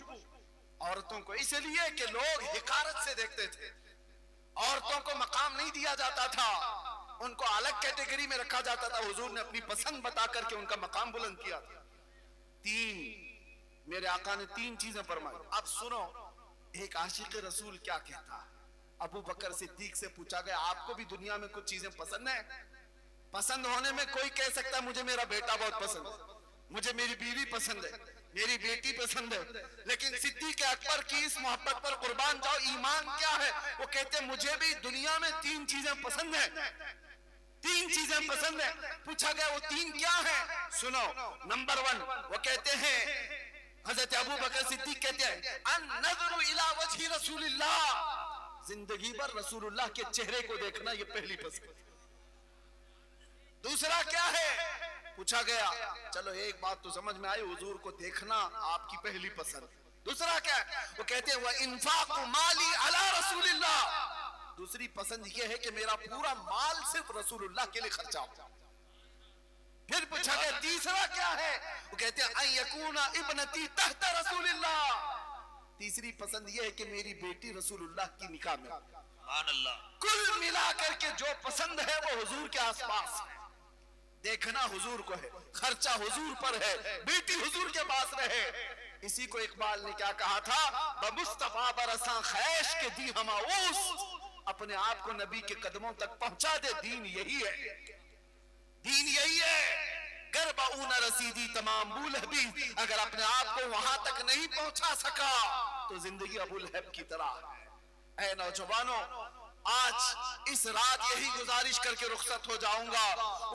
A: عورتوں کو اس لیے کہ لوگ حقارت سے دیکھتے تھے، عورتوں کو مقام نہیں دیا جاتا تھا، ان کو الگ کیٹیگری میں رکھا جاتا تھا، حضور نے اپنی پسند بتا کر کے ان کا مقام بلند کیا تھا۔ 3 میرے آقا نے 3 چیزیں فرمائی۔ اب سنو ایک عاشق رسول کیا کہتا۔ ابو بکر صدیق سے پوچھا گیا آپ کو بھی دنیا میں کچھ چیزیں پسند ہیں؟ پسند ہونے میں کوئی کہہ سکتا ہے مجھے میرا بیٹا بہت پسند ہے، مجھے میری بیوی پسند ہے، میری بیٹی پسند ہے، لیکن صدیق اکبر کی اس محبت پر قربان جاؤ ایمان کیا ہے؟ وہ کہتے ہیں مجھے بھی دنیا میں 3 چیزیں پسند ہیں، 3 چیزیں پسند ہیں۔ پوچھا گیا وہ 3 کیا ہیں؟ سنو، نمبر 1 وہ کہتے ہیں، حضرت ابو بکر صدیق کہتے ہیں النظر الی وجہ رسول اللہ، زندگی بھر رسول اللہ کے چہرے کو دیکھنا یہ پہلی پسند۔ دوسرا کیا ہے؟ پوچھا گیا چلو ایک بات تو سمجھ میں آئی، حضور کو دیکھنا آپ کی پہلی پسند۔ دوسرا کیا ہے؟ وہ کہتے ہیں وَإِنفَاقُ مَالِي عَلَى رَسُولِ اللَّهِ، دوسری پسند یہ ہے کہ میرا پورا مال صرف رسول اللہ کے لیے خرچہ ہو۔ پھر پوچھا گیا تیسرا کیا ہے؟ وہ کہتے ہیں ان یکون ابنتی تحت رسول اللہ، تیسری پسند یہ ہے کہ میری بیٹی رسول اللہ کی نکاح میں۔
B: سبحان اللہ۔
A: کل ملا کر کے جو پسند ہے وہ حضور کے آس پاس ہے، دیکھنا حضور کو ہے، خرچہ حضور پر ہے، بیٹی حضور کے پاس رہے۔ اسی کو اقبال نے کیا کہا تھا، بمصطفیٰ برساں خیش کے دی ہماؤس، اپنے آپ کو نبی کے قدموں تک پہنچا دے، دین یہی ہے، دین یہی ہے۔ گر بہو نہ رسیدی تمام ابو لہبی، اگر اپنے آپ کو وہاں تک نہیں پہنچا سکا تو زندگی ابو لہب کی طرح ہے۔ اے نوجوانوں، آج اس رات یہی گزارش کر کے رخصت ہو جاؤں گا،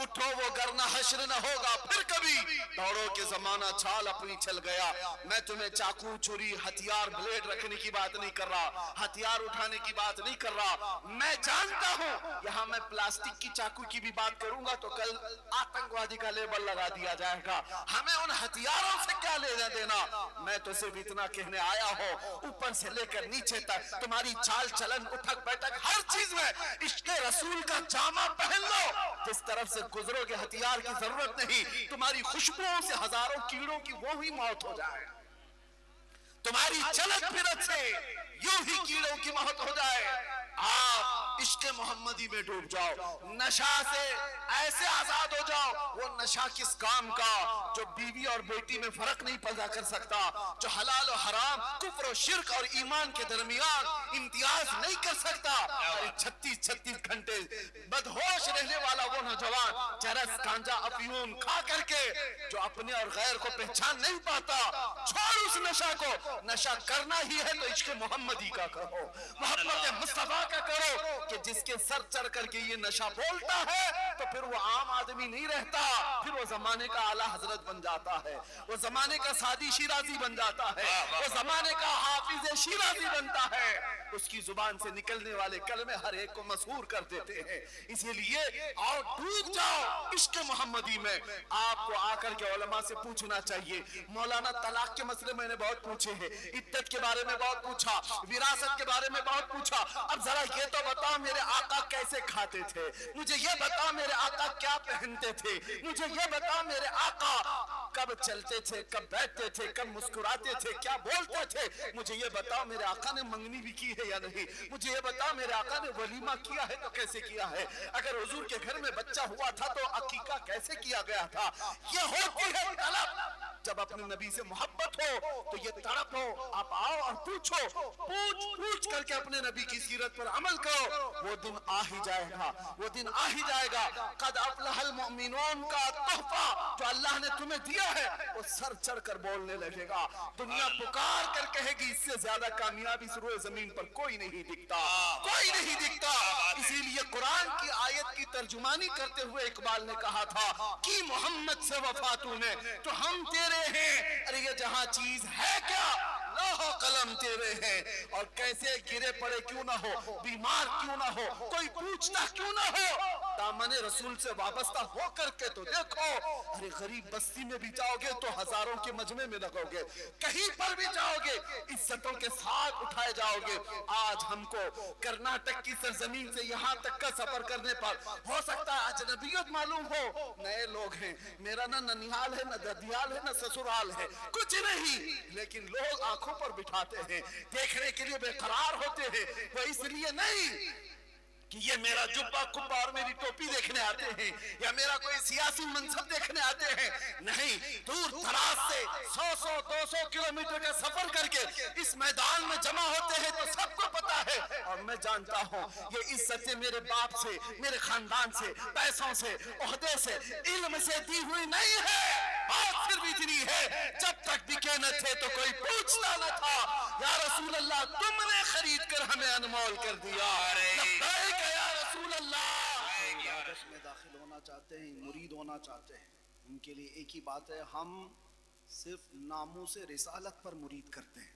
A: اٹھو وہ گرنا حشر نہ ہوگا پھر کبھی، دوڑو کہ زمانہ چھال اپنی چل گیا۔ میں تمہیں چاقو چھری ہتھیار بلیڈ رکھنے کی بات نہیں کر رہا، ہتھیار اٹھانے کی بات نہیں کر رہا، میں جانتا ہوں یہاں میں پلاسٹک کی چاقو کی بھی بات کروں گا تو کل آتنکوادی کا لیبل لگا دیا جائے گا، ہمیں ان ہتھیاروں سے کیا لینا دینا۔ میں تو صرف اتنا کہنے آیا ہوں، اوپر سے لے کر نیچے تک تمہاری چال چلن اٹھک بیٹھک ہر چیز میں عشق رسول کا جامہ پہن لو، جس طرف سے گزرو گے ہتھیار کی ضرورت نہیں، تمہاری خوشبوؤں سے ہزاروں کیڑوں کی وہی موت ہو جائے، تمہاری چلت پھرت سے یوں ہی کیڑوں کی موت ہو جائے۔ آپ عشق محمدی میں ڈوب جاؤ، نشہ سے ایسے آزاد ہو جاؤ، وہ نشہ کس کام کا جو بیوی اور بیٹی میں فرق نہیں پیدا کر سکتا، جو حلال و حرام، کفر و شرک اور ایمان کے درمیان امتیاز نہیں کر سکتا، 36 گھنٹے بدہوش رہنے والا وہ نوجوان چرس گانجا افیون کھا کر کے جو اپنے اور غیر کو پہچان نہیں پاتا، چھوڑ اس نشہ کو، نشہ کرنا ہی ہے تو عشق محمدی کا کرو، محبت مصطفیٰ کا کرو، کہ جس کے سر چڑھ کر کے یہ نشہ بولتا ہے تو پھر وہ عام آدمی نہیں رہتا، پھر وہ زمانے کا اعلیٰ حضرت بن جاتا ہے، وہ زمانے کا سادی شیرازی بن جاتا ہے، وہ زمانے کا حافظ شیرازی بنتا ہے۔ اس کی زبان سے نکلنے والے کلمے ہر ایک کو مسحور کر دیتے ہیں. اسی لیے آؤ ڈوب جاؤ عشق محمدی میں. آپ کو آ کر کے علماء سے پوچھنا چاہیے. مولانا طلاق کے مسئلے میں نے بہت پوچھے ہیں, عدت کے بارے میں بہت پوچھا, وراثت کے بارے میں بہت پوچھا. اب ذرا یہ تو بتاؤ میرے آقا کیسے کھاتے تھے, مجھے یہ بتاؤ میرے آقا کیا پہنتے تھے, مجھے یہ بتاؤ میرے آقا کب چلتے تھے, کب بیٹھتے تھے, کب مسکراتے تھے, کیا بولتے تھے. مجھے یہ بتاؤ میرے آقا نے منگنی بھی کی ہے یا نہیں. مجھے یہ بتاؤ میرے آقا نے ولیمہ کیا ہے تو کیسے کیا ہے. اگر حضور کے گھر میں بچہ ہوا تھا تو عقیقہ کیسے کیا گیا تھا. یہ ہوتی ہے طلب. جب اپنے نبی سے محبت ہو تو یہ تڑپ ہو. آپ آؤ اور پوچھو, پوچھ کر کے اپنے نبی کی سیرت پر عمل کرو. وہ دن آ ہی جائے گا, وہ دن آ ہی جائے گا. قد افلح المؤمنون کا تحفہ جو اللہ نے تمہیں دیا ہے وہ سر چڑھ کر بولنے لگے گا. دنیا پکار کر کہے گی اس سے زیادہ کامیابی اس روئے زمین پر کوئی نہیں دکھتا, کوئی نہیں دکھتا. اسی لیے قرآن کی آیت کی ترجمانی کرتے ہوئے اقبال نے کہا تھا کہ محمد سے وفا تو نے تو ہم تیرے ہیں. ارے یہ جہاں چیز ہے کیا, لوح و قلم تیرے ہیں. اور کیسے گرے پڑے کیوں نہ ہو, بیمار کیوں نہ ہو, کوئی پوچھتا کیوں نہ ہو, دامن رسول سے وابستہ ہو کر کے تو دیکھو. ارے غریب بستی میں بھی جاؤ گے تو ہزاروں کے مجمع میں لگو گے, کہیں پر بھی جاؤ گے عزتوں کے ساتھ اٹھائے جاؤ گے. آج ہم کو کرناٹک کی سرزمین سے یہاں تک کا سفر کرنے پر ہو سکتا ہے اجنبیت معلوم ہو, نئے لوگ ہیں, میرا نہ ننیال ہے, نہ ددیال ہے, نہ سسرال ہے, کچھ نہیں, لیکن لوگ آنکھوں پر بٹھاتے ہیں, دیکھنے کے لیے بے قرار ہوتے ہیں. وہ اس لیے نہیں کہ یہ میرا جبہ کبہ اور میری ٹوپی دیکھنے آتے ہیں یا میرا کوئی سیاسی منصب دیکھنے آتے ہیں. نہیں, دور دراز سے 100-200 کلومیٹر کا سفر کر کے اس میدان میں جمع ہوتے ہیں تو سب کو پتا ہے. اور میں جانتا ہوں یہ عزتیں میرے باپ سے, میرے خاندان سے, پیسوں سے, عہدے سے, علم سے دی ہوئی نہیں ہے. بات صرف اتنی ہے جب تک بکے نہ تھے تو کوئی پوچھتا نہ تھا. یا رسول اللہ تم نے خرید کر ہمیں انمول کر دیا. لبیک یا رسول اللہ. عبادت میں داخل ہونا چاہتے ہیں, مرید ہونا چاہتے ہیں, ان کے لیے ایک ہی بات ہے, ہم صرف ناموس رسالت پر مرید کرتے ہیں.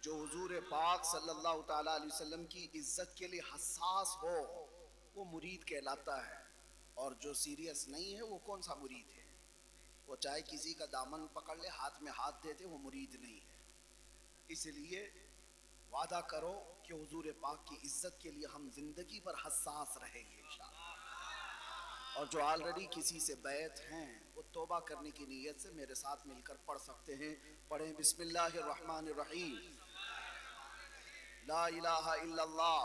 A: جو حضور پاک صلی اللہ تعالیٰ علیہ وسلم کی عزت کے لیے حساس ہو وہ مرید کہلاتا ہے, اور جو سیریس نہیں ہے وہ کون سا مرید ہے. وہ چاہے کسی کا دامن پکڑ لے, ہاتھ میں ہاتھ دے دے, وہ مرید نہیں ہے. اس لیے وعدہ کرو کہ حضور پاک کی عزت کے لیے ہم زندگی پر حساس رہیں گے انشاءاللہ. اور جو آلریڈی کسی سے بیعت ہیں وہ توبہ کرنے کی نیت سے میرے ساتھ مل کر پڑھ سکتے ہیں. پڑھیں بسم اللہ الرحمن الرحیم. لا الہ الا اللہ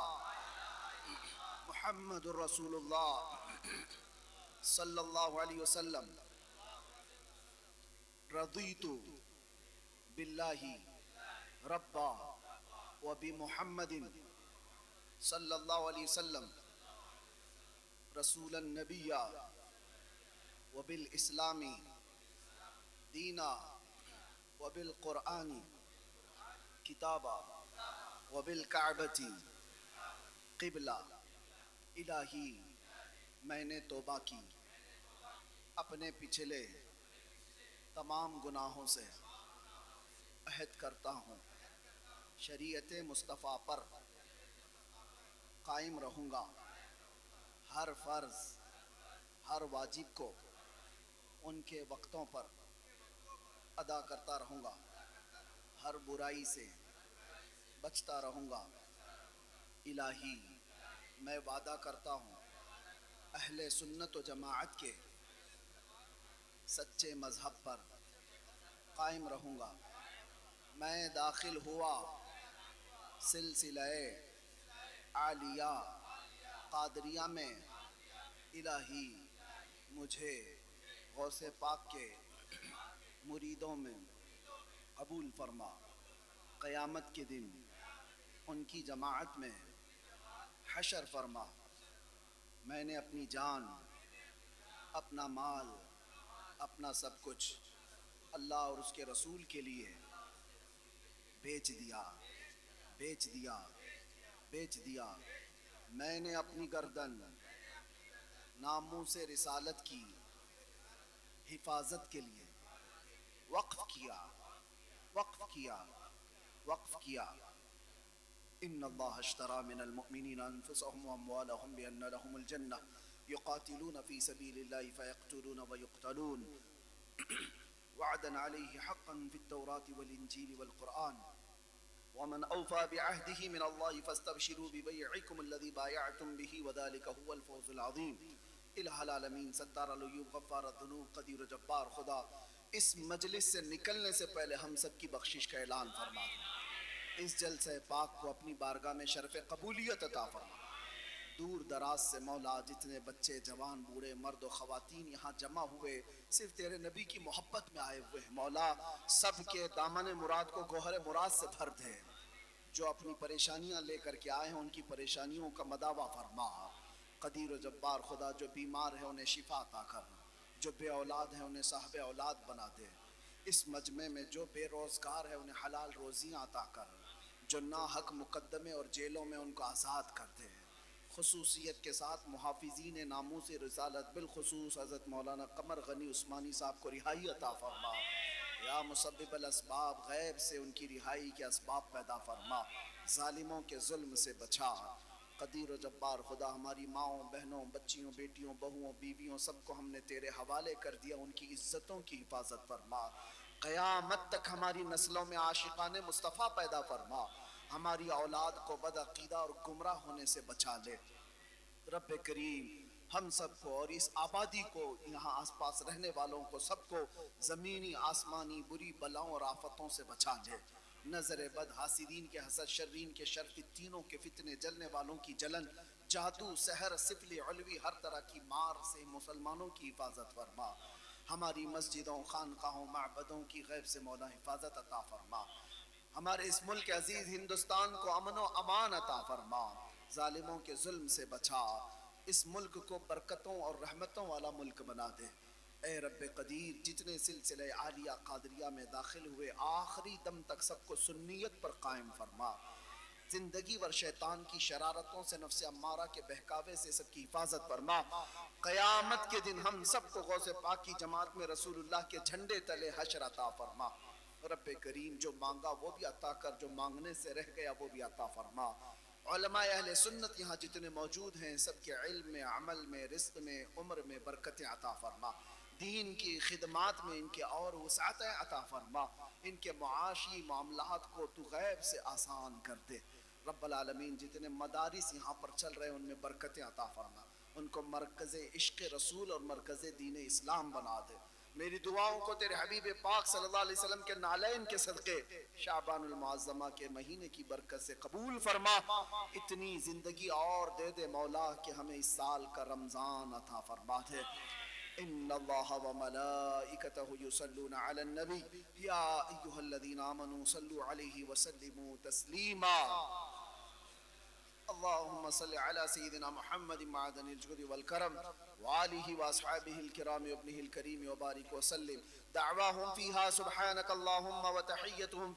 A: محمد الرسول اللہ صلی اللہ علیہ وسلم. رضیت باللہ ربا وبمحمد صلی اللہ علیہ وسلم رسول النبی وبالاسلام دینا وبالقرآن کتابا وبالکعبۃ قبلہ. الہی میں نے توبہ کی, اپنے پچھلے تمام گناہوں سے عہد کرتا ہوں شریعت مصطفیٰ پر قائم رہوں گا. ہر فرض ہر واجب کو ان کے وقتوں پر ادا کرتا رہوں گا. ہر برائی سے بچتا رہوں گا. الہی میں وعدہ کرتا ہوں اہل سنت و جماعت کے سچے مذہب پر قائم رہوں گا. میں داخل ہوا سلسلہ عالیہ قادریہ میں, الہی مجھے غوث پاک کے مریدوں میں قبول فرما. قیامت کے دن ان کی جماعت میں حشر فرما. میں نے اپنی جان, اپنا مال, اپنا سب کچھ اللہ اور اس کے رسول کے لیے بیچ دیا, بیچ دیا, بیچ دیا. میں نے اپنی گردن ناموس رسالت کی حفاظت کے لیے وقف کیا, وقف کیا, وقف کیا. ان اللہ اشترى من المؤمنین انفسهم واموالهم بان لهم الجنہ یقاتلون فی سبیل اللہ فیقتلون ویقتلون وعدا علیہ حقا فی التوراة والانجیل والقرآن ومن اوفى بعهده من اللہ فاستبشروا ببیعکم الذی بایعتم به وذلك هو الفوز العظیم۔ الہ العالمین، ستار العیوب، غفار الذنوب، قدیر و جبار خدا، اس مجلس سے نکلنے سے پہلے ہم سب کی بخشش کا اعلان فرما دیں۔ اس جلسہ پاک کو اپنی بارگاہ میں شرف قبولیت عطا فرما۔ دور دراز سے مولا جتنے بچے، جوان، بوڑھے، مرد و خواتین یہاں جمع ہوئے صرف تیرے نبی کی محبت میں آئے ہوئے ہیں، مولا سب کے دامن مراد کو گوہر مراد سے بھر دے۔ جو اپنی پریشانیاں لے کر کے آئے ہیں ان کی پریشانیوں کا مداوع فرما۔ قدیر و جبار خدا، جو بیمار ہے انہیں شفا عطا کر، جو بے اولاد ہیں انہیں صاحب اولاد بنا دے۔ اس مجمع میں جو بے روزگار ہے انہیں حلال روزیاں عطا کر، جو ناحق مقدمے اور جیلوں میں ان کو آزاد کر دے۔ خصوصیت کے ساتھ محافظین ناموس رسالت، بالخصوص حضرت مولانا قمر غنی عثمانی صاحب کو رہائی عطا فرما۔ یا مسبب الاسباب، غیب سے ان کی رہائی کے اسباب پیدا فرما، ظالموں کے ظلم سے بچا۔ قدیر و جبار خدا، ہماری ماؤں، بہنوں، بچیوں، بیٹیوں، بہوؤں، بیویوں، سب کو ہم نے تیرے حوالے کر دیا، ان کی عزتوں کی حفاظت فرما۔ قیامت تک ہماری نسلوں میں عاشقان مصطفیٰ پیدا فرما، ہماری اولاد کو بدعقیدہ اور گمراہ ہونے سے بچا لے۔ رب کریم ہم سب کو اور اس آبادی کو، یہاں آس پاس رہنے والوں کو، سب کو زمینی آسمانی بری بلاؤں اور آفتوں سے بچا لے۔ نظر بد، حاسدین کے حسد، شرین کے شر، فتینوں کے فتنے، جلنے والوں کی جلن، جادو، سحر، سفلی، علوی، ہر طرح کی مار سے مسلمانوں کی حفاظت فرما۔ ہماری مسجدوں، خانقاہوں، معبدوں کی غیب سے مولا حفاظت عطا فرما۔ ہمارے اس ملک عزیز ہندوستان کو امن و امان عطا فرما، ظالموں کے ظلم سے بچا، اس ملک کو برکتوں اور رحمتوں والا ملک بنا دے۔ اے رب قدیر، جتنے سلسلہ عالیہ قادریہ میں داخل ہوئے آخری دم تک سب کو سنیت پر قائم فرما۔ زندگی ور شیطان کی شرارتوں سے، نفس امارہ کے بہکاوے سے سب کی حفاظت فرما۔ قیامت کے دن ہم سب کو غوث پاک کی جماعت میں رسول اللہ کے جھنڈے تلے حشر عطا فرما۔ رب کریم جو مانگا وہ بھی عطا کر، جو مانگنے سے رہ گیا وہ بھی عطا فرما۔ علماء اہل سنت یہاں جتنے موجود ہیں سب کے علم میں، عمل میں، رزق میں، عمر میں برکتیں عطا فرما۔ دین کی خدمات میں ان کے اور وسعتیں عطا فرما، ان کے معاشی معاملات کو تو غیب سے آسان کر دے۔ رب العالمین جتنے مدارس یہاں پر چل رہے ہیں ان میں برکتیں عطا فرما، ان کو مرکز عشق رسول اور مرکز دین اسلام بنا دے۔ میری دعاؤں کو تیرے حبیب پاک صلی اللہ علیہ وسلم کے نالین کے صدقے شعبان المعظمہ کے مہینے کی برکت سے قبول فرما۔ اتنی زندگی اور دے دے مولا کہ ہمیں اس سال کا رمضان عطا فرما دے۔ ان اللہ وملائکتہ یصلون علی النبی یا ایہا الذین آمنوا صلوا علیہ وسلموا تسلیما۔ اللهم صل على سيدنا محمد معدن الجود والكرم وآله وأصحابه الكرام وابنه الكريم وبارك وسلم۔ دعواهم فيها سبحانك اللهم وتحيتهم